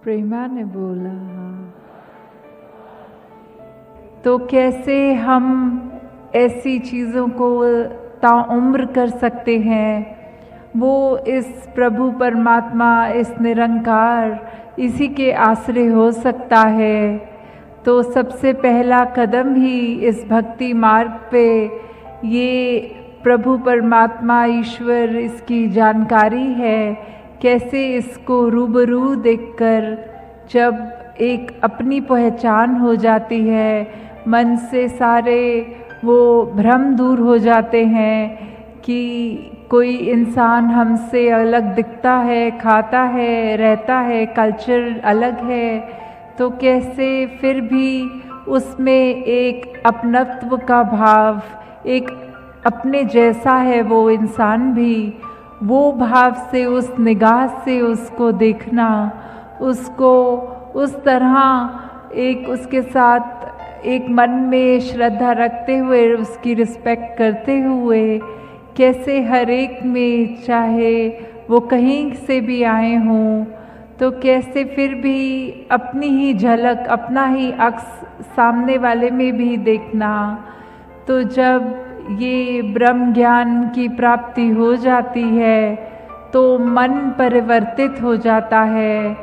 प्रेमा ने बोला। तो कैसे हम ऐसी चीज़ों को ताउम्र कर सकते हैं? वो इस प्रभु परमात्मा, इस निरंकार, इसी के आश्रय हो सकता है। तो सबसे पहला कदम ही इस भक्ति मार्ग पे ये प्रभु परमात्मा ईश्वर, इसकी जानकारी है। कैसे इसको रूबरू देखकर जब एक अपनी पहचान हो जाती है, मन से सारे वो भ्रम दूर हो जाते हैं कि कोई इंसान हमसे अलग दिखता है, खाता है, रहता है, कल्चर अलग है, तो कैसे फिर भी उसमें एक अपनत्व का भाव, एक अपने जैसा है वो इंसान भी, वो भाव से, उस निगाह से उसको देखना, उसको उस तरह एक उसके साथ एक मन में श्रद्धा रखते हुए, उसकी रिस्पेक्ट करते हुए, कैसे हर एक में, चाहे वो कहीं से भी आए हों, तो कैसे फिर भी अपनी ही झलक, अपना ही अक्स सामने वाले में भी देखना। तो जब ये ब्रह्म ज्ञान की प्राप्ति हो जाती है तो मन परिवर्तित हो जाता है।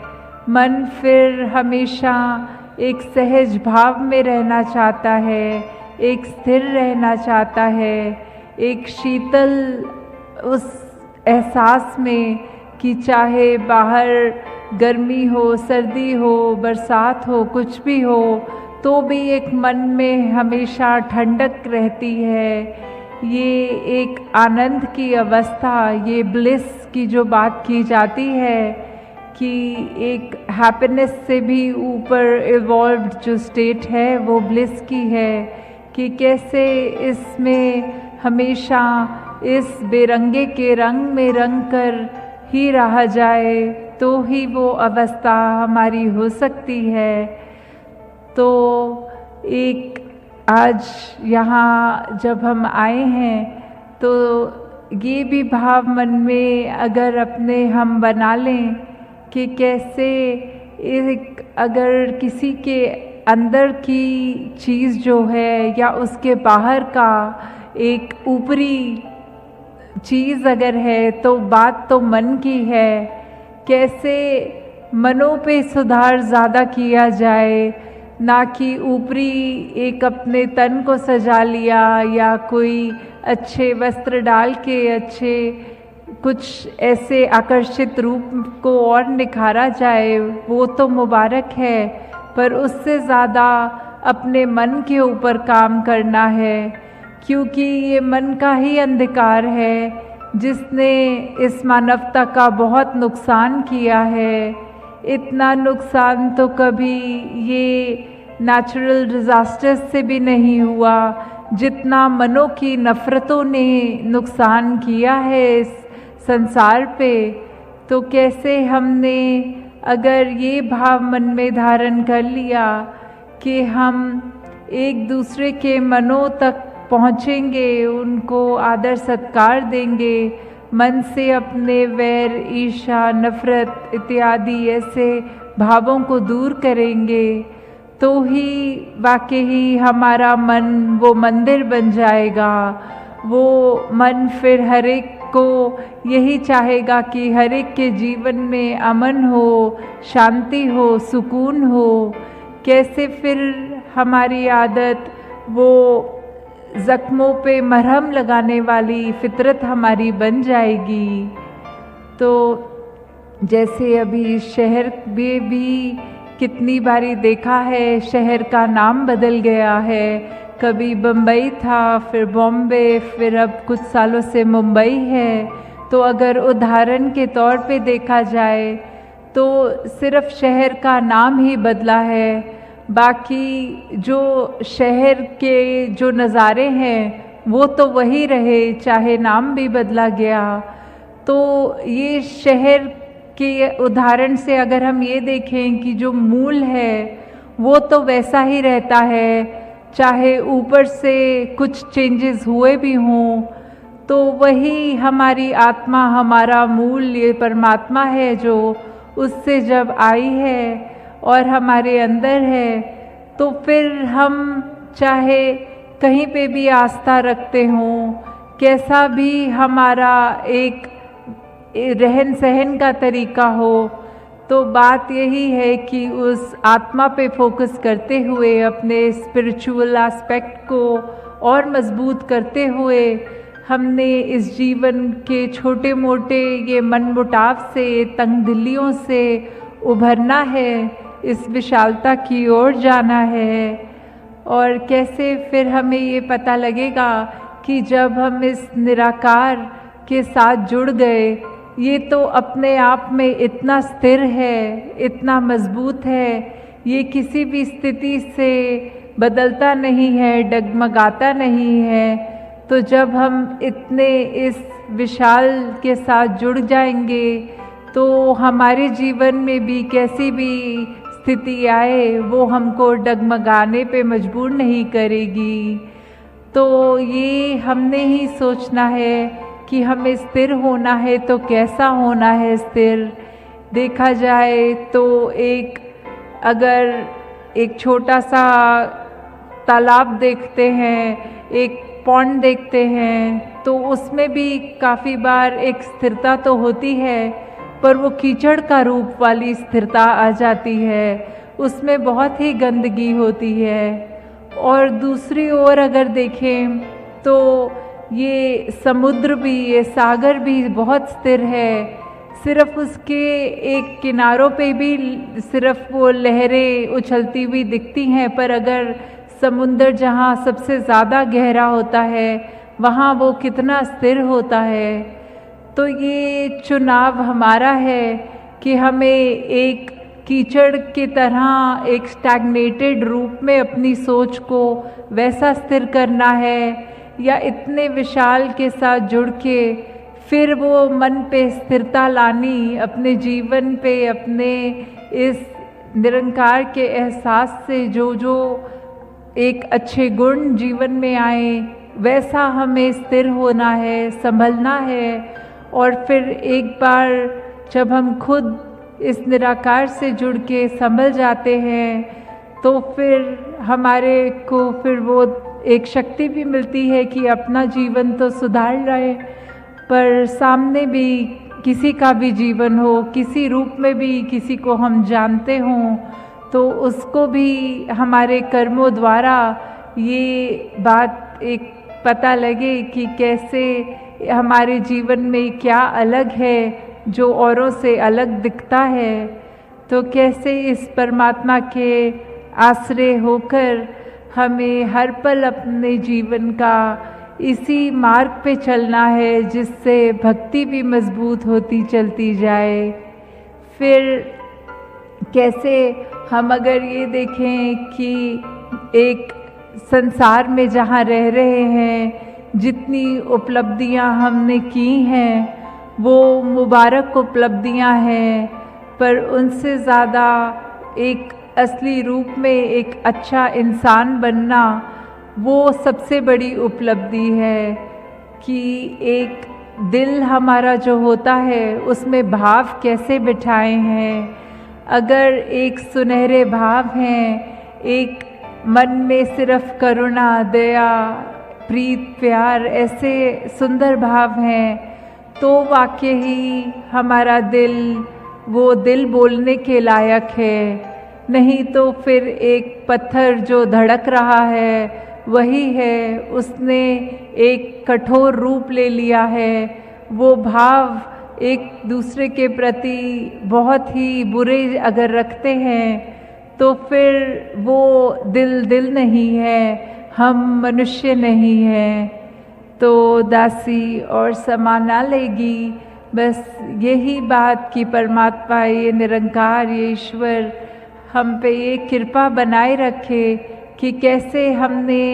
मन फिर हमेशा एक सहज भाव में रहना चाहता है, एक स्थिर रहना चाहता है, एक शीतल उस एहसास में कि चाहे बाहर गर्मी हो, सर्दी हो, बरसात हो, कुछ भी हो, तो भी एक मन में हमेशा ठंडक रहती है। ये एक आनंद की अवस्था, ये ब्लिस की जो बात की जाती है कि एक हैप्पीनेस से भी ऊपर इवॉल्व्ड जो स्टेट है वो ब्लिस की है, कि कैसे इसमें हमेशा इस बेरंगे के रंग में रंग कर ही रहा जाए, तो ही वो अवस्था हमारी हो सकती है। तो एक आज यहाँ जब हम आए हैं तो ये भी भाव मन में अगर अपने हम बना लें कि कैसे एक अगर किसी के अंदर की चीज़ जो है या उसके बाहर का एक ऊपरी चीज़ अगर है तो बात तो मन की है। कैसे मनों पे सुधार ज़्यादा किया जाए, ना कि ऊपरी एक अपने तन को सजा लिया या कोई अच्छे वस्त्र डाल के अच्छे कुछ ऐसे आकर्षित रूप को और निखारा जाए, वो तो मुबारक है, पर उससे ज़्यादा अपने मन के ऊपर काम करना है, क्योंकि ये मन का ही अंधकार है जिसने इस मानवता का बहुत नुकसान किया है। इतना नुकसान तो कभी ये नेचुरल डिज़ास्टर्स से भी नहीं हुआ जितना मनों की नफ़रतों ने नुकसान किया है इस संसार पे। तो कैसे हमने अगर ये भाव मन में धारण कर लिया कि हम एक दूसरे के मनों तक पहुँचेंगे, उनको आदर सत्कार देंगे, मन से अपने वैर, ईर्ष्या, नफ़रत इत्यादि ऐसे भावों को दूर करेंगे, तो ही वाकई हमारा मन वो मंदिर बन जाएगा। वो मन फिर हर एक को यही चाहेगा कि हर एक के जीवन में अमन हो, शांति हो, सुकून हो। कैसे फिर हमारी आदत वो ज़ख्मों पे मरहम लगाने वाली फितरत हमारी बन जाएगी। तो जैसे अभी शहर में भी कितनी बारी देखा है, शहर का नाम बदल गया है, कभी बम्बई था, फिर बॉम्बे, फिर अब कुछ सालों से मुंबई है। तो अगर उदाहरण के तौर पे देखा जाए तो सिर्फ शहर का नाम ही बदला है, बाकी जो शहर के जो नज़ारे हैं वो तो वही रहे, चाहे नाम भी बदला गया। तो ये शहर के उदाहरण से अगर हम ये देखें कि जो मूल है वो तो वैसा ही रहता है, चाहे ऊपर से कुछ चेंजेस हुए भी हों, तो वही हमारी आत्मा, हमारा मूल ये परमात्मा है जो उससे जब आई है और हमारे अंदर है, तो फिर हम चाहे कहीं पे भी आस्था रखते हों, कैसा भी हमारा एक रहन सहन का तरीका हो, तो बात यही है कि उस आत्मा पे फोकस करते हुए अपने स्पिरिचुअल एस्पेक्ट को और मजबूत करते हुए हमने इस जीवन के छोटे मोटे ये मनमुटाव से, तंगदिलियों से उभरना है, इस विशालता की ओर जाना है। और कैसे फिर हमें ये पता लगेगा कि जब हम इस निराकार के साथ जुड़ गए, ये तो अपने आप में इतना स्थिर है, इतना मजबूत है, ये किसी भी स्थिति से बदलता नहीं है, डगमगाता नहीं है। तो जब हम इतने इस विशाल के साथ जुड़ जाएंगे, तो हमारे जीवन में भी कैसी भी स्थिति आए, वो हमको डगमगाने पे मजबूर नहीं करेगी। तो ये हमने ही सोचना है कि हमें स्थिर होना है, तो कैसा होना है स्थिर। देखा जाए तो अगर एक छोटा सा तालाब देखते हैं, एक पॉन्ड देखते हैं, तो उसमें भी काफ़ी बार एक स्थिरता तो होती है, पर वो कीचड़ का रूप वाली स्थिरता आ जाती है, उसमें बहुत ही गंदगी होती है। और दूसरी ओर अगर देखें तो ये समुद्र भी, ये सागर भी बहुत स्थिर है। सिर्फ उसके एक किनारों पे भी सिर्फ वो लहरें उछलती हुई दिखती हैं, पर अगर समुद्र जहाँ सबसे ज़्यादा गहरा होता है, वहाँ वो कितना स्थिर होता है। तो ये चुनाव हमारा है कि हमें एक कीचड़ की तरह एक स्टैग्नेटेड रूप में अपनी सोच को वैसा स्थिर करना है, या इतने विशाल के साथ जुड़ के फिर वो मन पे स्थिरता लानी, अपने जीवन पे, अपने इस निरंकार के एहसास से जो जो एक अच्छे गुण जीवन में आए, वैसा हमें स्थिर होना है, संभलना है। और फिर एक बार जब हम खुद इस निराकार से जुड़ के संभल जाते हैं, तो फिर हमारे को फिर वो एक शक्ति भी मिलती है कि अपना जीवन तो सुधार रहे, पर सामने भी किसी का भी जीवन हो, किसी रूप में भी किसी को हम जानते हों, तो उसको भी हमारे कर्मों द्वारा ये बात एक पता लगे कि कैसे हमारे जीवन में क्या अलग है जो औरों से अलग दिखता है। तो कैसे इस परमात्मा के आश्रय होकर हमें हर पल अपने जीवन का इसी मार्ग पे चलना है, जिससे भक्ति भी मजबूत होती चलती जाए। फिर कैसे हम अगर ये देखें कि एक संसार में जहाँ रह रहे हैं, जितनी उपलब्धियाँ हमने की हैं वो मुबारक उपलब्धियाँ हैं, पर उनसे ज़्यादा एक असली रूप में एक अच्छा इंसान बनना वो सबसे बड़ी उपलब्धि है। कि एक दिल हमारा जो होता है उसमें भाव कैसे बिठाए हैं। अगर एक सुनहरे भाव हैं, एक मन में सिर्फ करुणा, दया, प्रीत, प्यार, ऐसे सुंदर भाव हैं, तो वाकई ही हमारा दिल वो दिल बोलने के लायक है। नहीं तो फिर एक पत्थर जो धड़क रहा है वही है, उसने एक कठोर रूप ले लिया है। वो भाव एक दूसरे के प्रति बहुत ही बुरे अगर रखते हैं, तो फिर वो दिल नहीं है, हम मनुष्य नहीं हैं। तो दासी और समा ना लेगी। बस यही बात कि परमात्मा, ये निरंकार, ये ईश्वर हम पे ये कृपा बनाए रखे कि कैसे हमने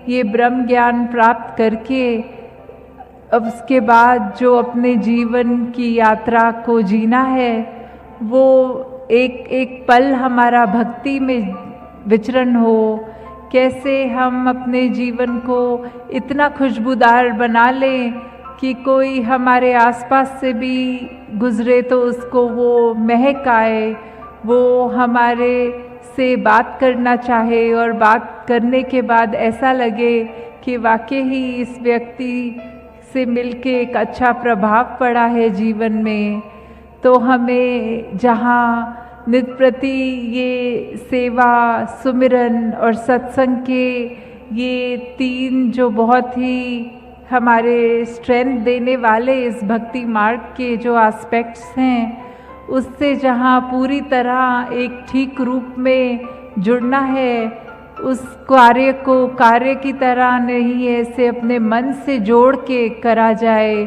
ये ब्रह्म ज्ञान प्राप्त करके अब उसके बाद जो अपने जीवन की यात्रा को जीना है, वो एक एक पल हमारा भक्ति में विचरण हो। कैसे हम अपने जीवन को इतना खुशबूदार बना लें कि कोई हमारे आसपास से भी गुजरे तो उसको वो महक आए, वो हमारे से बात करना चाहे और बात करने के बाद ऐसा लगे कि वाकई ही इस व्यक्ति से मिलके एक अच्छा प्रभाव पड़ा है जीवन में। तो हमें जहाँ नित्य प्रति ये सेवा, सुमिरन और सत्संग के ये तीन जो बहुत ही हमारे स्ट्रेंथ देने वाले इस भक्ति मार्ग के जो एस्पेक्ट्स हैं, उससे जहाँ पूरी तरह एक ठीक रूप में जुड़ना है, उस कार्य को कार्य की तरह नहीं ऐसे अपने मन से जोड़ के करा जाए।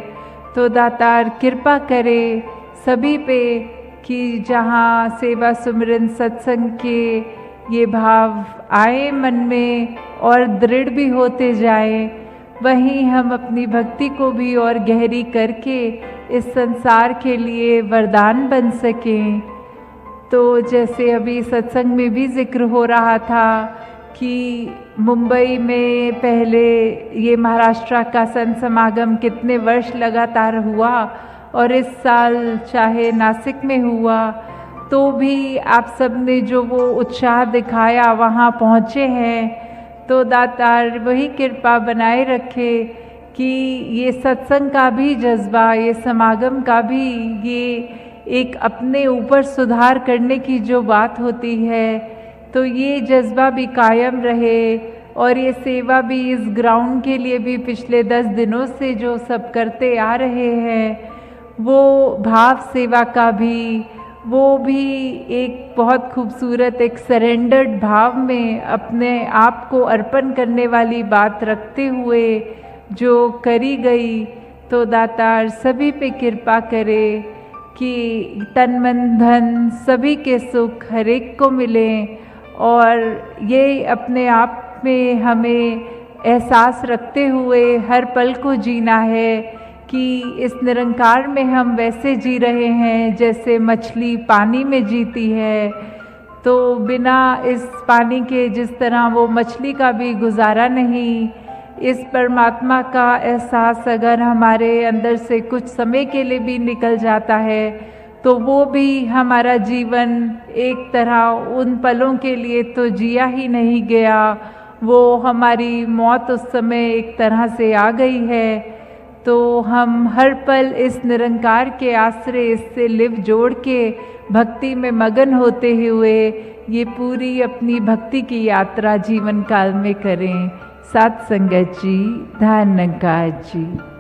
तो दातार कृपा करे सभी पे कि जहाँ सेवा, सुमिरन, सत्संग के ये भाव आए मन में और दृढ़ भी होते जाए, वहीं हम अपनी भक्ति को भी और गहरी करके इस संसार के लिए वरदान बन सकें। तो जैसे अभी सत्संग में भी जिक्र हो रहा था कि मुंबई में पहले ये महाराष्ट्र का संत समागम कितने वर्ष लगातार हुआ और इस साल चाहे नासिक में हुआ, तो भी आप सब ने जो वो उत्साह दिखाया वहाँ पहुँचे हैं, तो दातार वही कृपा बनाए रखे कि ये सत्संग का भी जज्बा, ये समागम का भी ये एक अपने ऊपर सुधार करने की जो बात होती है, तो ये जज्बा भी कायम रहे। और ये सेवा भी इस ग्राउंड के लिए भी पिछले 10 दिनों से जो सब करते आ रहे हैं, वो भाव सेवा का भी, वो भी एक बहुत खूबसूरत एक सरेंडर्ड भाव में अपने आप को अर्पण करने वाली बात रखते हुए जो करी गई। तो दातार सभी पे कृपा करे कि तन मन धन सभी के सुख हर एक को मिले, और ये अपने आप में हमें एहसास रखते हुए हर पल को जीना है कि इस निरंकार में हम वैसे जी रहे हैं जैसे मछली पानी में जीती है। तो बिना इस पानी के जिस तरह वो मछली का भी गुजारा नहीं, इस परमात्मा का एहसास अगर हमारे अंदर से कुछ समय के लिए भी निकल जाता है, तो वो भी हमारा जीवन एक तरह उन पलों के लिए तो जिया ही नहीं गया, वो हमारी मौत उस समय एक तरह से आ गई है। तो हम हर पल इस निरंकार के आश्रय इससे लिव जोड़ के भक्ति में मगन होते हुए ये पूरी अपनी भक्ति की यात्रा जीवन काल में करें। सात संगत जी, धन्यवाद जी।